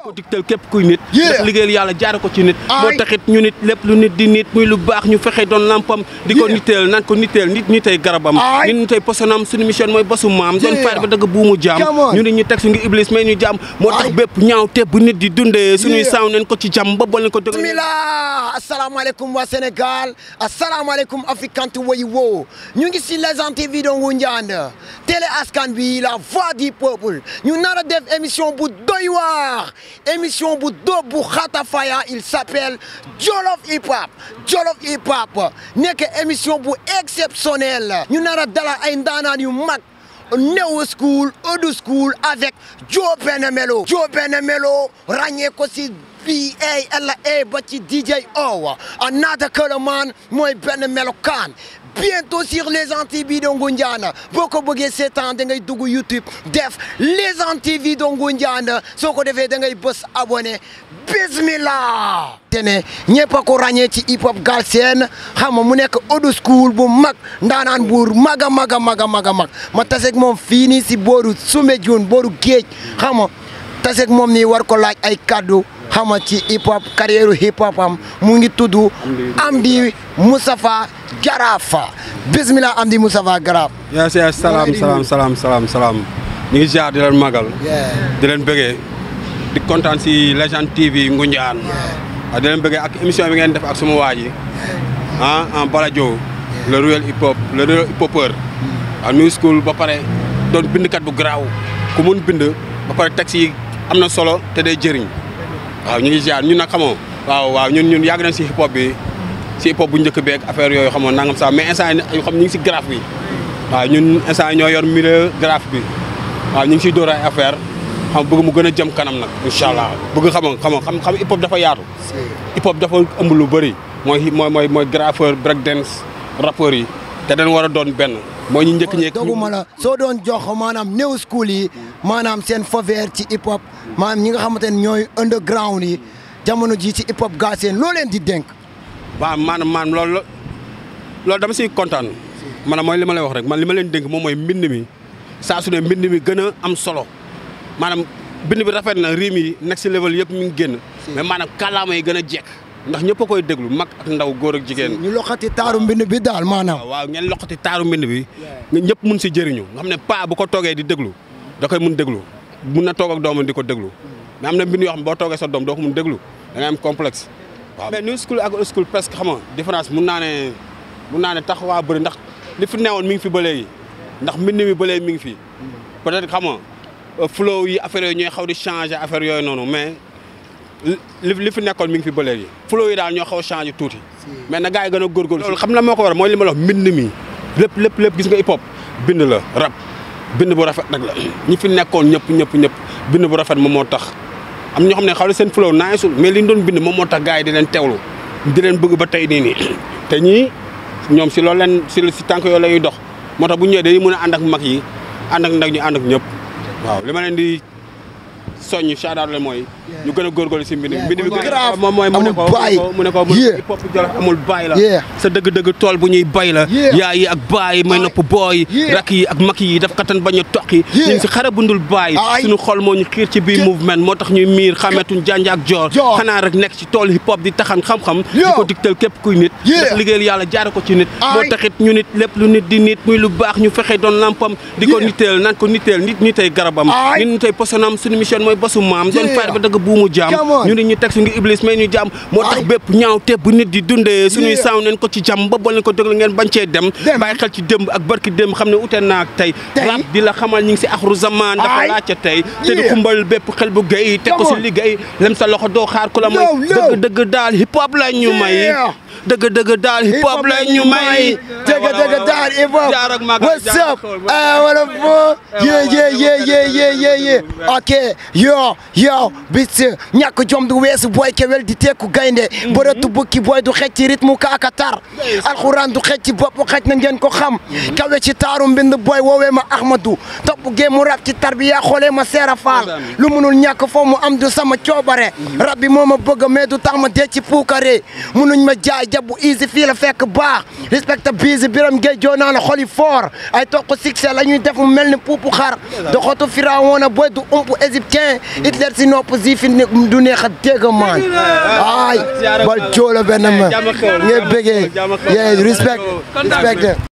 ko digtal képp kuy nit ndax liggéeyal yàlla jaare ko ci nit moo taxit ñu nit lépp lu nit di nit muy lu baax ñu fexe doon lampam di ko niteel nan ko niteel nit ñi tey garabam nit ñi tey posonam suñu mission mooy basu maam doon fayda ba dëgg buumu jaam ñu nit ñu teg su ngi iblis may ñu jaam moo tax bépp ñaaw te bu nit di dundee suñuy saaw nañ ko ci jàmm ba boole ko dëgg bismillah asalaamaaleykum waa Sénégal asalaamaaleykum afrikantu wayi woo ñu ngi si Legend TV do Ngoundiane télé askan bi la voix du peuple ñu nar a def émission bu doy waar émission bu dóob bu xata faya il s'appelle Jolof Hip Hop Jolof Hip Hop nekk émission bu exceptionnelle ñu nar a dalal ay ndaanaan yu mag new school old school avec djio mélo ràññee ko si bala ba ci DJIOLOF another man mooy benn melokaan bientôt sur Legend TV do Ngoundiane boo ko bëggee seetaan da ngay dugg YouTube def Legend TV do Ngoundiane soo ko defee da ngay bës abonné bismillah te ne ñëpp a ko ràññee ci hip hop galsen xam nga mu nekk old school bu mag ndaanaan buur mag ma taseeg moom fii nii si booru Soumbédioune booru géej xam nga taseeg moom nii war ko laaj ay kaddu xam nga ci hip hop carrière hip hop am mu ngi tudd Amdy Moustapha Graff bismillah Amdy Moustapha Graff. yes salaam ñu ngi jaar di leen magal di leen bëggee di kontaan si Legend TV Ngoundiane di leen bëggee ak émission bi ngeen def ak suma waa ji en baladio le real hip hopper new school ba pare doon bindkat bu GRAW ku mun bind ba pare texte yi am na solo te day jëriñ waaw ñu ngi jaar ñun nag xamoo waaw ñun yàgg nañ si hip hop bi si hip hop bu njëkk beeg affaire yooyu xamoo nangam sax mais instant yi xam ñu ngi si graph bi waaw ñun instant ñoo yor milieu graph bi waaw ñu ngi siy dóor ay affaire xam bëgg mu gën a jëm kanam nag incha allah bëgg xam hip hop dafa yaatu hip hop dafa ëmb lu bëri mooy graffeur break dance rappeur yi te dañ war a doon benn mooy ñu njëkk ñeek doguma la soo doon jox maanaam new school yi maanaam seen faveur ci hip hop maanaam ñi nga xamante ne ñooy underground yi jamono ji ci hip hop gaa seen loo leen di dénk waaw maanaam loolu dama siy kontaan maanaam mooy li ma lay wax rek man li ma leen dénk moom mooy mbind mi saa su ne mbind mi gën a am solo maanaam bind bi rafet na riim yi next level yëpp mi ngi génn mais maanaam kàllaama yi gën a jekk ndax ñëpp a koy déglu mag ak ndaw góor ak jigéen ñu loxati taaru mbind bi daal maanaam waaw ngeen loxati taaru mbind bi nga ñëpp mun si jëriñu nga xam ne paa bu ko toogee di déglu da koy mun déglu mun na toog ak doomam di ko déglu mais am na mbind yoo xam ne boo toogee sa doom doo ko mun déglu da ngay am complexe waaw mais new school ak old school presque xam nga différence mun naa ne tax waa bëri ndax li fi newoon mi ngi fi ba léegi ndax mbind mi ba léegi mi ngi fi peut-être xam nga flow yi affaire yooyu ñooy xaw di changer affaire yooyu noonu mais li fi nekkoon mi ngi fi ba léegi flow yi daal ñoo xaw a changer tuuti mais na gars yi gën a góorgóorlu loolu xam na moo ko war mooy li ma la wax mbind mi lépp gis nga hip hop bind la rap bind bu rafet nag la ñi fi nekkoon ñëpp bind bu rafet moom moo tax am ñoo xam ne xaw na seen flow naasul mais li ñu doon bind moom moo tax gars yi di leen teewlu di leen bëgg ba tey nii te ñii ñoom si loolu leen si tànk yooyu la ñuy dox moo tax bu ñëwee dañuy mën a ànd ak mag yi ànd ak ndaw ñi ànd ak ñëpp waaw li ma leen di soññ shaadaat la mooy ñu gën a góorgóorlu si mbind bi moom mooy mu ne ko hip hop Jolof amul baay la sa dëgg-dëgg tool bu ñuy bay la yaay yi ak baay may nopp booy rak yi ak mag yi daf kattan bañ a toqi ñu ngi si xare bundul baay suñu xol moo ñu xiir ci bii mouvement moo tax ñuy miir xametuñ jànj ak joor xanaa rek nekk ci tool hip hop di taxan xam-xam di ko digtal képp kuy nit ndax liggéeyal yàlla jaare ko ci nit moo taxit ñu nit lépp lu nit di nit muy lu baax ñu fexe doon lampam di ko niteel nan ko niteel nit ñi tey garabam nit ñi tey posonam suñu mission mooy basu maam doon fayda ba dëgg buumu jaam ñu nit ñu teg su ngi iblis may ñu jaam moo tax bépp ñaaw te bu nit di dundee suñuy saaw nañ ko ci jàmm ba boole ko déglu ngeen bañ cee dem bàyyi xel ci démb ak barki démb xam ne ute naak tey rap di la xamal ñi ngi si axru zaman dafa laajte tey te di xumbal bépp xel bu gay teg ko si liggéey lem sa loxo doo xaar ku la may dëgg daal hip hop la ñu may dëgg daal hip hop la ñu may dëgg daal hip hop what's up wala fo yeah ok yo bis ñàkk jom du weesu booy kewel di tekku gaynde bërëtu bukki booy du xecc ci rythme kaakatar alxuraan du xecc ci bopp xecc na ngeen ko xam kawe ci taaru mbind booy woowee ma Ahmadou topp géemu rap ci tarbiya xoolee ma seera faal lu munul ñàkk foo mu am du sama coobare rab bi moo ma bëgg mais du tax ma dee ci puukare munuñ ma jaay ceeb bu easy fii la fekk baax respecte bise biram géej joo naa la xoli fort ay toq succès la ñuy def mu mel ni puupu xar doxatu firawoona boy du umpu égyptien Hitler si nopp si fi du neex a dégg maan ay bal joola benn ma ngay bëggee respect